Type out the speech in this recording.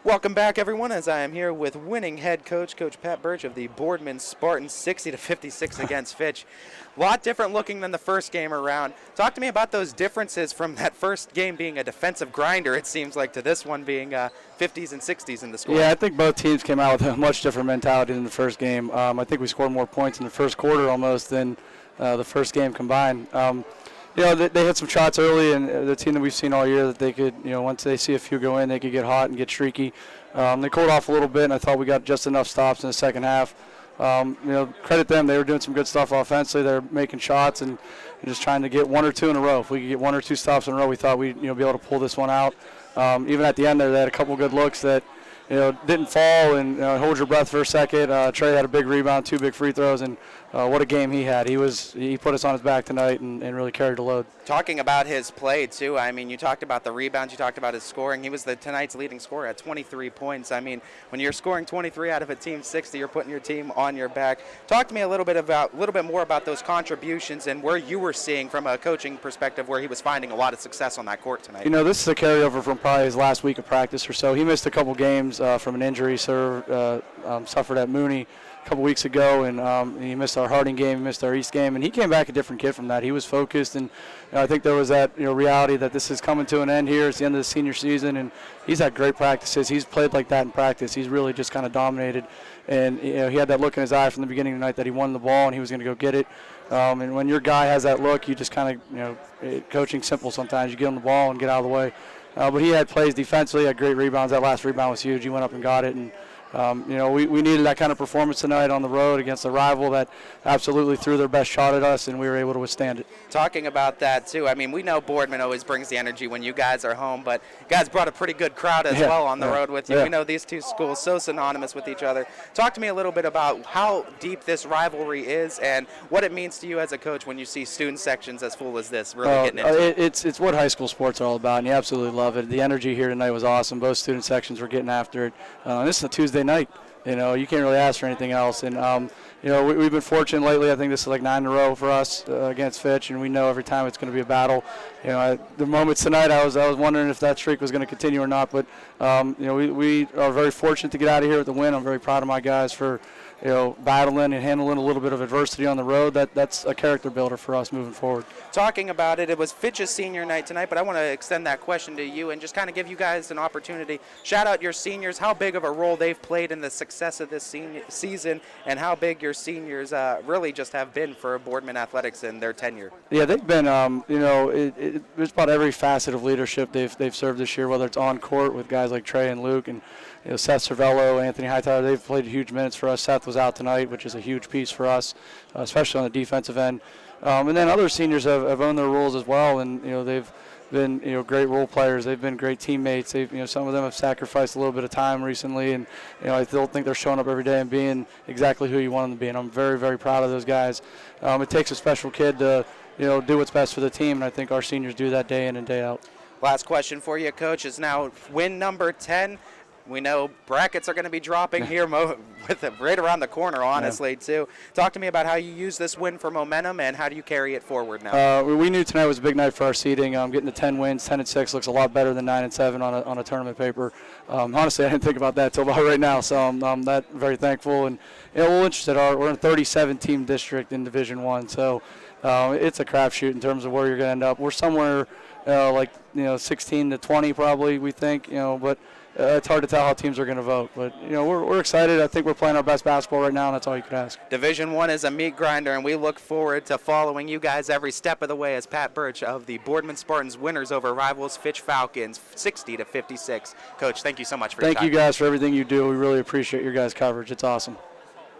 Welcome back, everyone, as I am here with winning head coach, Coach Pat Birch of the Boardman Spartans, 60-56 against Fitch. A lot different looking than the first game around. Talk to me about those differences from that first game being a defensive grinder, it seems like, to this one being 50s and 60s in the score. Yeah, I think both teams came out with a much different mentality than the first game. I think we scored more points in the first quarter almost than the first game combined. They hit some shots early, and the team that we've seen all year that they could, once they see a few go in, they could get hot and get streaky. They cooled off a little bit, and I thought we got just enough stops in the second half. Credit them. They were doing some good stuff offensively. They're making shots and just trying to get one or two in a row. If we could get one or two stops in a row, we thought we'd be able to pull this one out. Even at the end there, they had a couple good looks that didn't fall and hold your breath for a second. Trey had a big rebound, 2 big free throws, and what a game he had. He put us on his back tonight and really carried the load. Talking about his play, too, I mean, you talked about the rebounds, you talked about his scoring. He was tonight's leading scorer at 23 points. I mean, when you're scoring 23 out of a team 60, you're putting your team on your back. Talk to me a little bit more about those contributions and where you were seeing from a coaching perspective where he was finding a lot of success on that court tonight. This is a carryover from probably his last week of practice or so. He missed a couple games from an injury suffered at Mooney a couple weeks ago, and he missed our Harding game, he missed our East game, and he came back a different kid from that. He was focused, and I think there was that reality that this is coming to an end here. It's the end of the senior season, and he's had great practices. He's played like that in practice. He's really just kind of dominated, and he had that look in his eye from the beginning of the night that he won the ball and he was going to go get it. And when your guy has that look, you just kind of, coaching simple sometimes. You get him the ball and get out of the way. But he had plays defensively, had great rebounds. That last rebound was huge. He went up and got it, and we needed that kind of performance tonight on the road against a rival that absolutely threw their best shot at us, and we were able to withstand it. Talking about that, too, I mean, we know Boardman always brings the energy when you guys are home, but you guys brought a pretty good crowd as well on the road with you. We know these two schools so synonymous with each other. Talk to me a little bit about how deep this rivalry is and what it means to you as a coach when you see student sections as full as this really getting into it. It's what high school sports are all about, and you absolutely love it. The energy here tonight was awesome. Both student sections were getting after it. This is a Tuesday night. You can't really ask for anything else. And, we've been fortunate lately. I think this is like 9 in a row for us against Fitch, and we know every time it's going to be a battle. The moments tonight, I was wondering if that streak was going to continue or not. But, we are very fortunate to get out of here with the win. I'm very proud of my guys for, battling and handling a little bit of adversity on the road. That's a character builder for us moving forward. Talking about it was Fitch's senior night tonight, but I want to extend that question to you and just kind of give you guys an opportunity. Shout out your seniors, how big of a role they've played in the success of this season, and how big your seniors really just have been for Boardman athletics in their tenure. Yeah, they've been, there's about every facet of leadership they've served this year, whether it's on court with guys like Trey and Luke and Seth Cervello, Anthony Hightower. They've played huge minutes for us. Seth was out tonight, which is a huge piece for us, especially on the defensive end. And then other seniors have owned their roles as well, and they've been great role players. They've been great teammates. They've some of them have sacrificed a little bit of time recently, and I still think they're showing up every day and being exactly who you want them to be. And I'm very, very proud of those guys. It takes a special kid to do what's best for the team, and I think our seniors do that day in and day out. Last question for you, Coach, is now win number 10. We know brackets are going to be dropping here with it right around the corner, honestly, too. Talk to me about how you use this win for momentum and how do you carry it forward now? We knew tonight was a big night for our seeding. Getting to 10 wins, 10-6 looks a lot better than 9-7 on a tournament paper. Honestly, I didn't think about that until about right now, so I'm very thankful. And we're interested. We're in a 37-team district in Division I, so it's a crapshoot in terms of where you're going to end up. We're somewhere 16 to 20 probably, we think, but it's hard to tell how teams are going to vote. But, we're excited. I think we're playing our best basketball right now, and that's all you could ask. Division I is a meat grinder, and we look forward to following you guys every step of the way as Pat Birch of the Boardman Spartans winners over rivals Fitch Falcons, 60-56. Coach, thank you so much for your time. Thank you guys for everything you do. We really appreciate your guys' coverage. It's awesome.